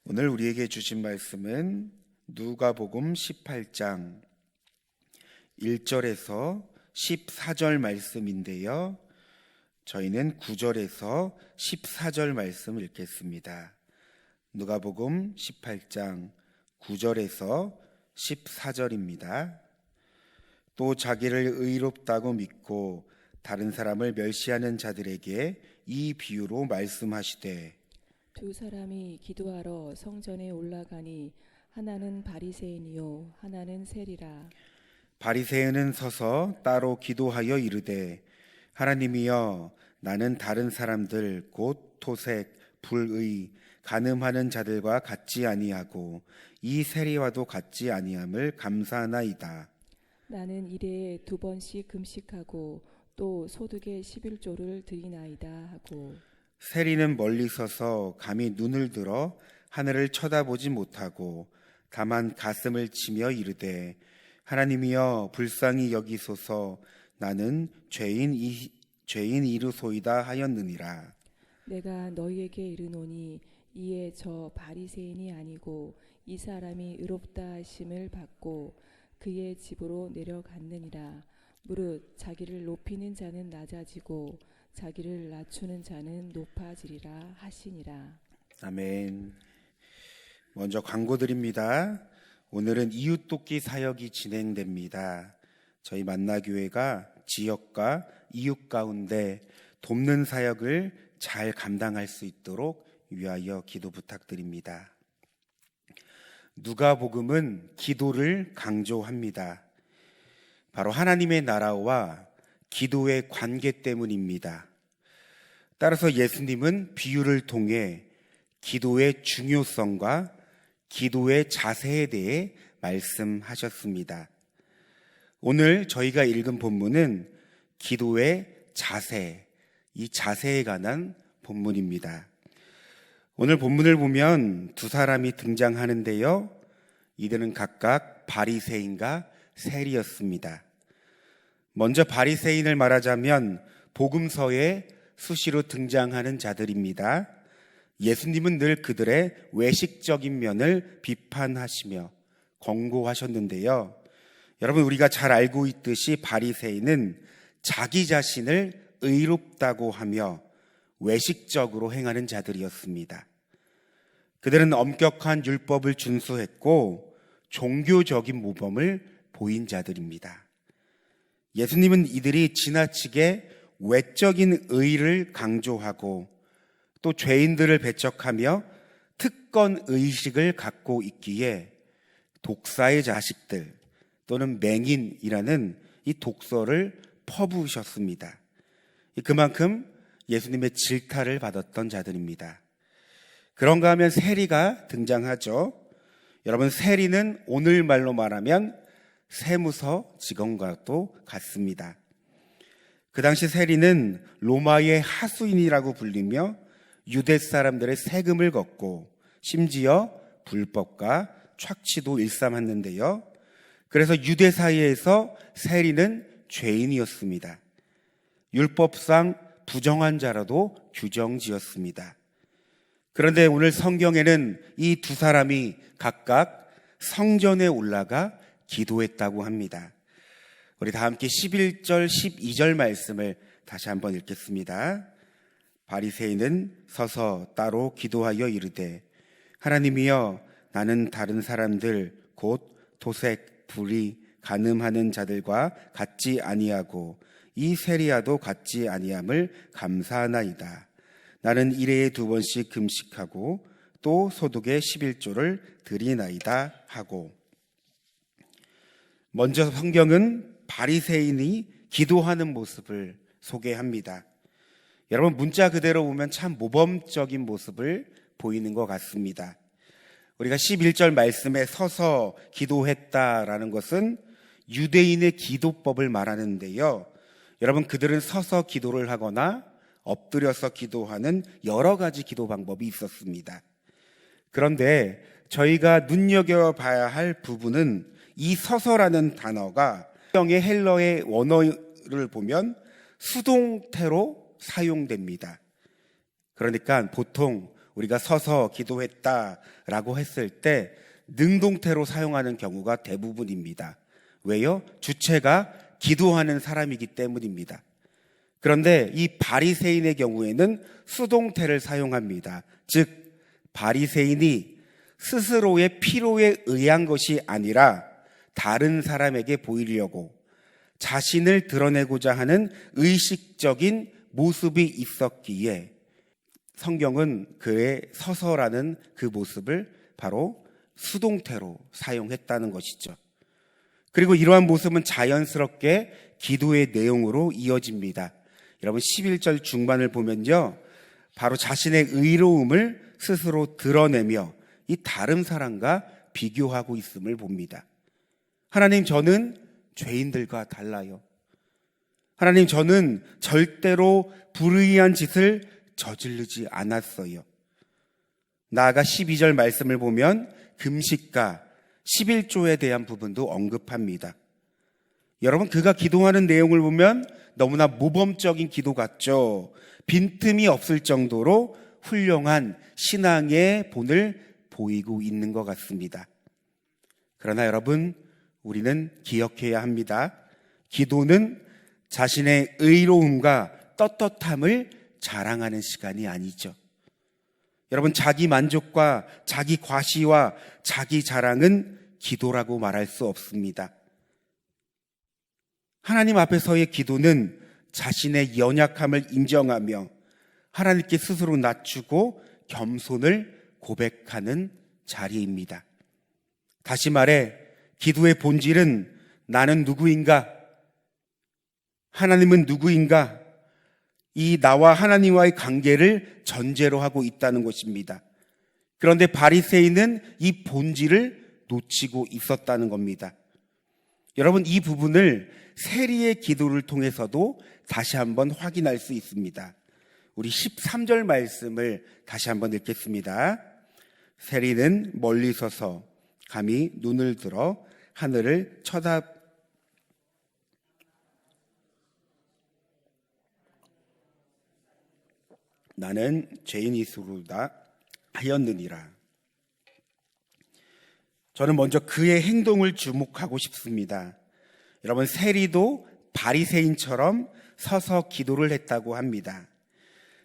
오늘 우리에게 주신 말씀은 누가복음 18장 1절에서 14절 말씀인데요. 저희는 9절에서 14절 말씀을 읽겠습니다. 누가복음 18장 9절에서 14절입니다. 또 자기를 의롭다고 믿고 다른 사람을 멸시하는 자들에게 이 비유로 말씀하시되, 두 사람이 기도하러 성전에 올라가니 하나는 바리새인이요 하나는 세리라. 바리새인은 서서 따로 기도하여 이르되, 하나님이여, 나는 다른 사람들 곧 토색, 불의, 간음하는 자들과 같지 아니하고 이 세리와도 같지 아니함을 감사하나이다. 나는 일해에 2번씩 금식하고 또 소득의 11조를 드리나이다 하고. 세리는 멀리 서서 감히 눈을 들어 하늘을 쳐다보지 못하고 다만 가슴을 치며 이르되, 하나님이여, 불쌍히 여기소서. 나는 죄인이르소이다 하였느니라. 내가 너희에게 이르노니 이에 저 바리새인이 아니고 이 사람이 의롭다 하심을 받고 그의 집으로 내려갔느니라. 무릇 자기를 높이는 자는 낮아지고 자기를 낮추는 자는 높아지리라 하시니라. 아멘. 먼저 광고드립니다. 오늘은 이웃돕기 사역이 진행됩니다. 저희 만나교회가 지역과 이웃 가운데 돕는 사역을 잘 감당할 수 있도록 위하여 기도 부탁드립니다. 누가복음은 기도를 강조합니다. 바로 하나님의 나라와 기도의 관계 때문입니다. 따라서 예수님은 비유를 통해 기도의 중요성과 기도의 자세에 대해 말씀하셨습니다. 오늘 저희가 읽은 본문은 기도의 자세, 이 자세에 관한 본문입니다. 오늘 본문을 보면 두 사람이 등장하는데요. 이들은 각각 바리새인과 세리였습니다. 먼저 바리새인을 말하자면 복음서에 수시로 등장하는 자들입니다. 예수님은 늘 그들의 외식적인 면을 비판하시며 권고하셨는데요. 여러분, 우리가 잘 알고 있듯이 바리새인은 자기 자신을 의롭다고 하며 외식적으로 행하는 자들이었습니다. 그들은 엄격한 율법을 준수했고 종교적인 모범을 보인 자들입니다. 예수님은 이들이 지나치게 외적인 의를 강조하고 또 죄인들을 배척하며 특권 의식을 갖고 있기에 독사의 자식들 또는 맹인이라는 이 독서를 퍼부으셨습니다. 그만큼 예수님의 질타를 받았던 자들입니다. 그런가 하면 세리가 등장하죠. 여러분, 세리는 오늘 말로 말하면 세무서 직원과도 같습니다. 그 당시 세리는 로마의 하수인이라고 불리며 유대 사람들의 세금을 걷고 심지어 불법과 착취도 일삼았는데요. 그래서 유대 사이에서 세리는 죄인이었습니다. 율법상 부정한 자라도 규정지었습니다. 그런데 오늘 성경에는 이 두 사람이 각각 성전에 올라가 기도했다고 합니다. 우리 다 함께 11절, 12절 말씀을 다시 한번 읽겠습니다. 바리새인은 서서 따로 기도하여 이르되, 하나님이여, 나는 다른 사람들 곧 토색, 불의, 간음하는 자들과 같지 아니하고 이 세리와도 같지 아니함을 감사하나이다. 나는 일해에 2번씩 금식하고 또 소득의 11조를 드리나이다 하고. 먼저 성경은 바리새인이 기도하는 모습을 소개합니다. 여러분, 문자 그대로 보면 참 모범적인 모습을 보이는 것 같습니다. 우리가 11절 말씀에 서서 기도했다라는 것은 유대인의 기도법을 말하는데요. 여러분, 그들은 서서 기도를 하거나 엎드려서 기도하는 여러 가지 기도 방법이 있었습니다. 그런데 저희가 눈여겨봐야 할 부분은 이 서서라는 단어가 성경의 헬러의 원어를 보면 수동태로 사용됩니다. 그러니까 보통 우리가 서서 기도했다라고 했을 때 능동태로 사용하는 경우가 대부분입니다. 왜요? 주체가 기도하는 사람이기 때문입니다. 그런데 이 바리새인의 경우에는 수동태를 사용합니다. 즉 바리새인이 스스로의 필요에 의한 것이 아니라 다른 사람에게 보이려고 자신을 드러내고자 하는 의식적인 모습이 있었기에 성경은 그의 서서라는 그 모습을 바로 수동태로 사용했다는 것이죠. 그리고 이러한 모습은 자연스럽게 기도의 내용으로 이어집니다. 여러분 11절 중반을 보면요, 바로 자신의 의로움을 스스로 드러내며 이 다른 사람과 비교하고 있음을 봅니다. 하나님, 저는 죄인들과 달라요. 하나님, 저는 절대로 불의한 짓을 저지르지 않았어요. 나아가 12절 말씀을 보면 금식과 11조에 대한 부분도 언급합니다. 여러분, 그가 기도하는 내용을 보면 너무나 모범적인 기도 같죠. 빈틈이 없을 정도로 훌륭한 신앙의 본을 보이고 있는 것 같습니다. 그러나 여러분, 우리는 기억해야 합니다. 기도는 자신의 의로움과 떳떳함을 자랑하는 시간이 아니죠. 여러분, 자기 만족과 자기 과시와 자기 자랑은 기도라고 말할 수 없습니다. 하나님 앞에서의 기도는 자신의 연약함을 인정하며 하나님께 스스로 낮추고 겸손을 고백하는 자리입니다. 다시 말해 기도의 본질은 나는 누구인가? 하나님은 누구인가? 이 나와 하나님과의 관계를 전제로 하고 있다는 것입니다. 그런데 바리새인은 이 본질을 놓치고 있었다는 겁니다. 여러분, 이 부분을 세리의 기도를 통해서도 다시 한번 확인할 수 있습니다. 우리 13절 말씀을 다시 한번 읽겠습니다. 세리는 멀리 서서 감히 눈을 들어 하늘을 나는 죄인이수로다 하였느니라. 저는 먼저 그의 행동을 주목하고 싶습니다. 여러분, 세리도 바리새인처럼 서서 기도를 했다고 합니다.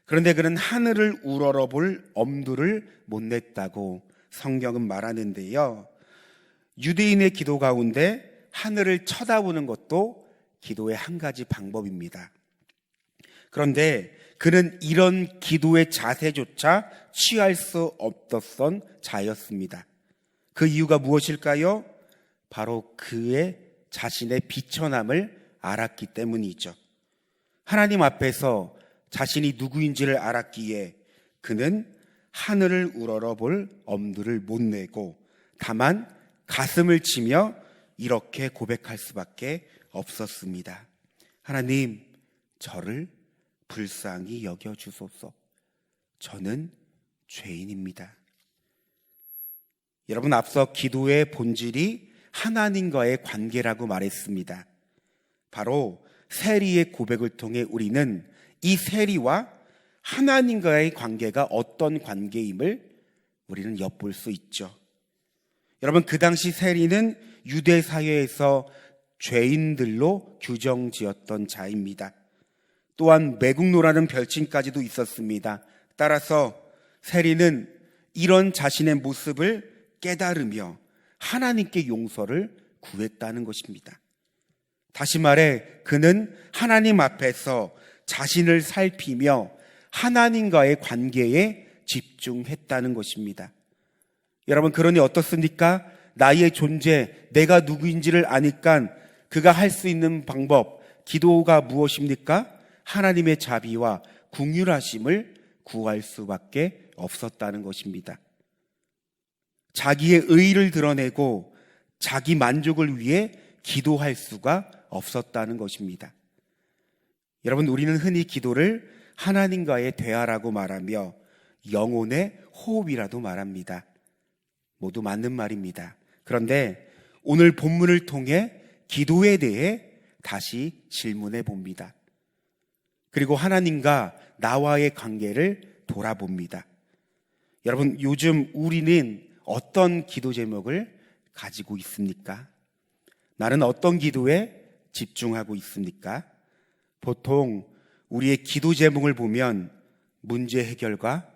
그런데 그는 하늘을 우러러볼 엄두를 못 냈다고 성경은 말하는데요. 유대인의 기도 가운데 하늘을 쳐다보는 것도 기도의 한 가지 방법입니다. 그런데 그는 이런 기도의 자세조차 취할 수 없었던 자였습니다. 그 이유가 무엇일까요? 바로 그의 자신의 비천함을 알았기 때문이죠. 하나님 앞에서 자신이 누구인지를 알았기에 그는 하늘을 우러러볼 엄두를 못 내고 다만 가슴을 치며 이렇게 고백할 수밖에 없었습니다. 하나님, 저를 불쌍히 여겨주소서. 저는 죄인입니다. 여러분, 앞서 기도의 본질이 하나님과의 관계라고 말했습니다. 바로 세리의 고백을 통해 우리는 이 세리와 하나님과의 관계가 어떤 관계임을 우리는 엿볼 수 있죠. 여러분, 그 당시 세리는 유대 사회에서 죄인들로 규정지었던 자입니다. 또한 매국노라는 별칭까지도 있었습니다. 따라서 세리는 이런 자신의 모습을 깨달으며 하나님께 용서를 구했다는 것입니다. 다시 말해 그는 하나님 앞에서 자신을 살피며 하나님과의 관계에 집중했다는 것입니다. 여러분, 그러니 어떻습니까? 나의 존재, 내가 누구인지를 아니까 그가 할 수 있는 방법, 기도가 무엇입니까? 하나님의 자비와 긍휼하심을 구할 수밖에 없었다는 것입니다. 자기의 의의를 드러내고 자기 만족을 위해 기도할 수가 없었다는 것입니다. 여러분, 우리는 흔히 기도를 하나님과의 대화라고 말하며 영혼의 호흡이라도 말합니다. 모두 맞는 말입니다. 그런데 오늘 본문을 통해 기도에 대해 다시 질문해 봅니다. 그리고 하나님과 나와의 관계를 돌아봅니다. 여러분, 요즘 우리는 어떤 기도 제목을 가지고 있습니까? 나는 어떤 기도에 집중하고 있습니까? 보통 우리의 기도 제목을 보면 문제 해결과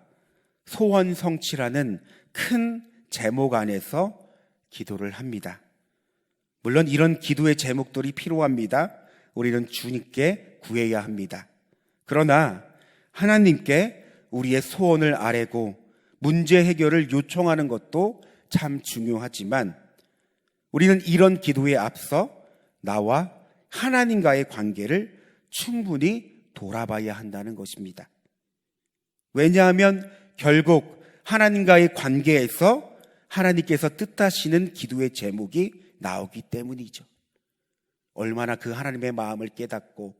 소원 성취라는 큰 제목 안에서 기도를 합니다. 물론 이런 기도의 제목들이 필요합니다. 우리는 주님께 구해야 합니다. 그러나 하나님께 우리의 소원을 아뢰고 문제 해결을 요청하는 것도 참 중요하지만 우리는 이런 기도에 앞서 나와 하나님과의 관계를 충분히 돌아봐야 한다는 것입니다. 왜냐하면 결국 하나님과의 관계에서 하나님께서 뜻하시는 기도의 제목이 나오기 때문이죠. 얼마나 그 하나님의 마음을 깨닫고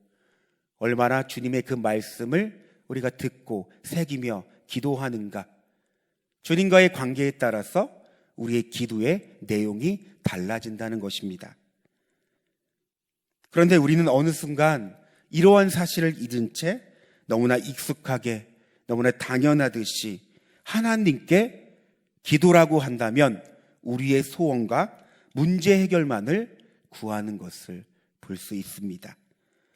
얼마나 주님의 그 말씀을 우리가 듣고 새기며 기도하는가, 주님과의 관계에 따라서 우리의 기도의 내용이 달라진다는 것입니다. 그런데 우리는 어느 순간 이러한 사실을 잊은 채 너무나 익숙하게, 너무나 당연하듯이 하나님께 기도라고 한다면 우리의 소원과 문제 해결만을 구하는 것을 볼 수 있습니다.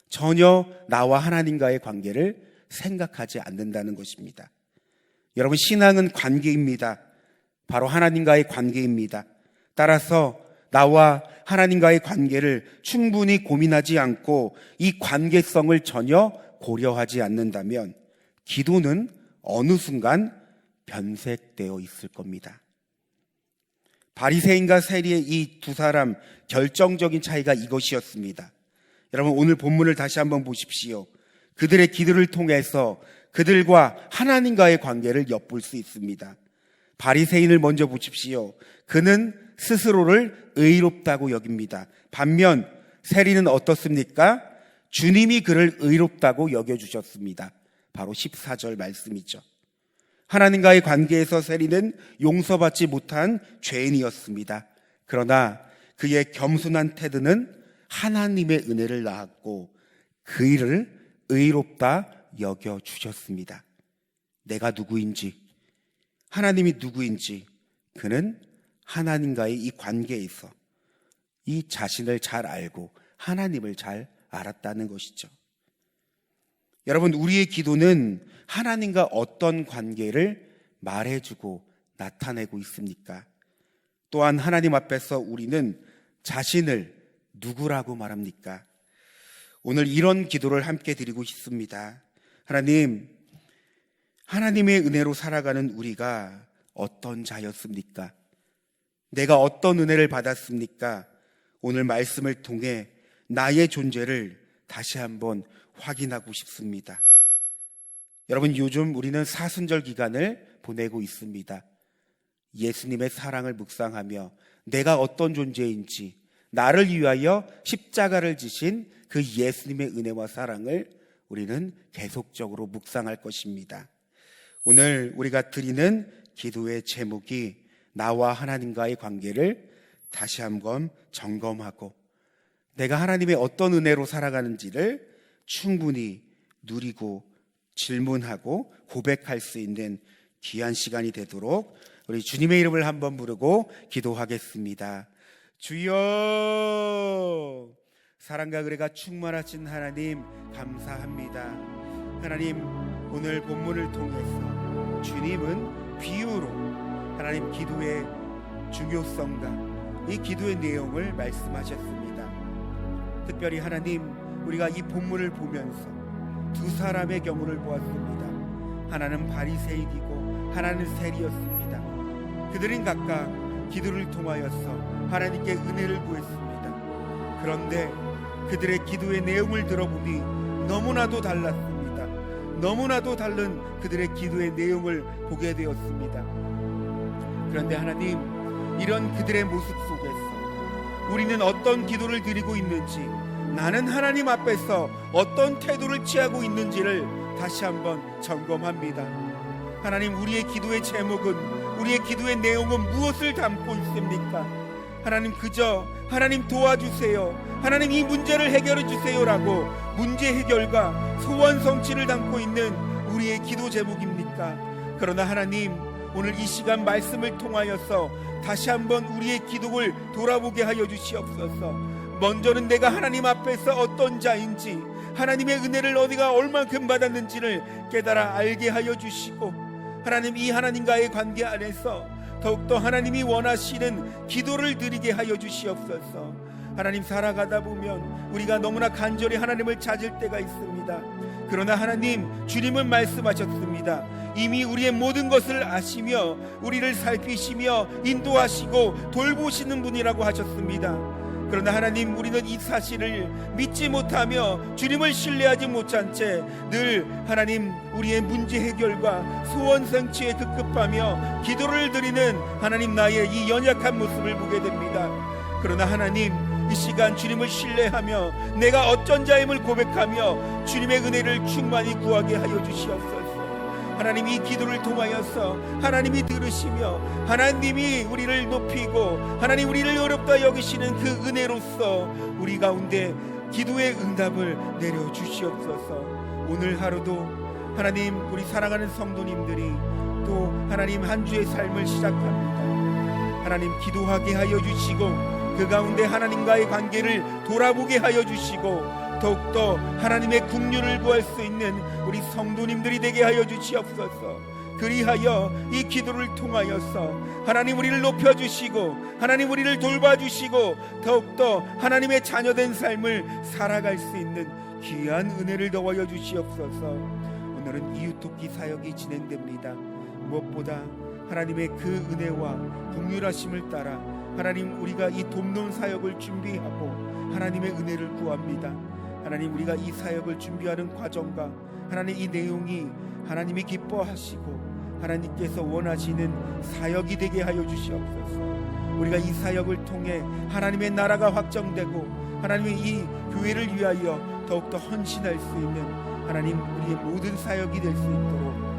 전혀 나와 하나님과의 관계를 생각하지 않는다는 것입니다. 여러분, 신앙은 관계입니다. 바로 하나님과의 관계입니다. 따라서 나와 하나님과의 관계를 충분히 고민하지 않고 이 관계성을 전혀 고려하지 않는다면 기도는 어느 순간 변색되어 있을 겁니다. 바리새인과 세리의 이 두 사람 결정적인 차이가 이것이었습니다. 여러분, 오늘 본문을 다시 한번 보십시오. 그들의 기도를 통해서 그들과 하나님과의 관계를 엿볼 수 있습니다. 바리새인을 먼저 보십시오. 그는 스스로를 의롭다고 여깁니다. 반면 세리는 어떻습니까? 주님이 그를 의롭다고 여겨주셨습니다. 바로 14절 말씀이죠. 하나님과의 관계에서 세리는 용서받지 못한 죄인이었습니다. 그러나 그의 겸손한 태도는 하나님의 은혜를 낳았고 그 일을 의롭다 여겨주셨습니다. 내가 누구인지, 하나님이 누구인지 그는 하나님과의 이 관계에서 이 자신을 잘 알고 하나님을 잘 알았다는 것이죠. 여러분, 우리의 기도는 하나님과 어떤 관계를 말해주고 나타내고 있습니까? 또한 하나님 앞에서 우리는 자신을 누구라고 말합니까? 오늘 이런 기도를 함께 드리고 싶습니다. 하나님, 하나님의 은혜로 살아가는 우리가 어떤 자였습니까? 내가 어떤 은혜를 받았습니까? 오늘 말씀을 통해 나의 존재를 다시 한번 확인하고 싶습니다. 여러분, 요즘 우리는 사순절 기간을 보내고 있습니다. 예수님의 사랑을 묵상하며 내가 어떤 존재인지, 나를 위하여 십자가를 지신 그 예수님의 은혜와 사랑을 우리는 계속적으로 묵상할 것입니다. 오늘 우리가 드리는 기도의 제목이 나와 하나님과의 관계를 다시 한번 점검하고 내가 하나님의 어떤 은혜로 살아가는지를 충분히 누리고 질문하고 고백할 수 있는 귀한 시간이 되도록 우리 주님의 이름을 한번 부르고 기도하겠습니다. 주여, 사랑과 은혜가 충만하신 하나님 감사합니다. 하나님, 오늘 본문을 통해서 주님은 비유로 하나님 기도의 중요성과 이 기도의 내용을 말씀하셨습니다. 특별히 하나님, 우리가 이 본문을 보면서 두 사람의 경우를 보았습니다. 하나는 바리새인이고 하나는 세리였습니다. 그들은 각각 기도를 통하여서 하나님께 은혜를 구했습니다. 그런데 그들의 기도의 내용을 들어보니 너무나도 달랐습니다. 너무나도 다른 그들의 기도의 내용을 보게 되었습니다. 그런데 하나님, 이런 그들의 모습 속에서 우리는 어떤 기도를 드리고 있는지, 나는 하나님 앞에서 어떤 태도를 취하고 있는지를 다시 한번 점검합니다. 하나님, 우리의 기도의 제목은, 우리의 기도의 내용은 무엇을 담고 있습니까? 하나님, 그저 하나님 도와주세요, 하나님 이 문제를 해결해 주세요라고 문제 해결과 소원 성취를 담고 있는 우리의 기도 제목입니까? 그러나 하나님, 오늘 이 시간 말씀을 통하여서 다시 한번 우리의 기도를 돌아보게 하여 주시옵소서. 먼저는 내가 하나님 앞에서 어떤 자인지, 하나님의 은혜를 어디가 얼만큼 받았는지를 깨달아 알게 하여 주시고, 하나님 이 하나님과의 관계 안에서 더욱더 하나님이 원하시는 기도를 드리게 하여 주시옵소서. 하나님, 살아가다 보면 우리가 너무나 간절히 하나님을 찾을 때가 있습니다. 그러나 하나님, 주님은 말씀하셨습니다. 이미 우리의 모든 것을 아시며 우리를 살피시며 인도하시고 돌보시는 분이라고 하셨습니다. 그러나 하나님, 우리는 이 사실을 믿지 못하며 주님을 신뢰하지 못한 채 늘 하나님 우리의 문제 해결과 소원 성취에 급급하며 기도를 드리는 하나님 나의 이 연약한 모습을 보게 됩니다. 그러나 하나님, 이 시간 주님을 신뢰하며 내가 어쩐 자임을 고백하며 주님의 은혜를 충만히 구하게 하여 주시옵소서. 하나님, 이 기도를 통하여서 하나님이 들으시며 하나님이 우리를 높이고 하나님 우리를 어렵다 여기시는 그 은혜로서 우리 가운데 기도의 응답을 내려주시옵소서. 오늘 하루도 하나님, 우리 사랑하는 성도님들이 또 하나님 한 주의 삶을 시작합니다. 하나님, 기도하게 하여 주시고 그 가운데 하나님과의 관계를 돌아보게 하여 주시고 더욱더 하나님의 긍휼을 구할 수 있는 우리 성도님들이 되게 하여 주시옵소서. 그리하여 이 기도를 통하여서 하나님 우리를 높여주시고 하나님 우리를 돌봐주시고 더욱더 하나님의 자녀된 삶을 살아갈 수 있는 귀한 은혜를 더하여 주시옵소서. 오늘은 이웃돕기 사역이 진행됩니다. 무엇보다 하나님의 그 은혜와 긍휼하심을 따라 하나님, 우리가 이 돕는 사역을 준비하고 하나님의 은혜를 구합니다. 하나님, 우리가 이 사역을 준비하는 과정과 하나님 이 내용이 하나님이 기뻐하시고 하나님께서 원하시는 사역이 되게 하여 주시옵소서. 우리가 이 사역을 통해 하나님의 나라가 확정되고 하나님의 이 교회를 위하여 더욱더 헌신할 수 있는 하나님 우리의 모든 사역이 될 수 있도록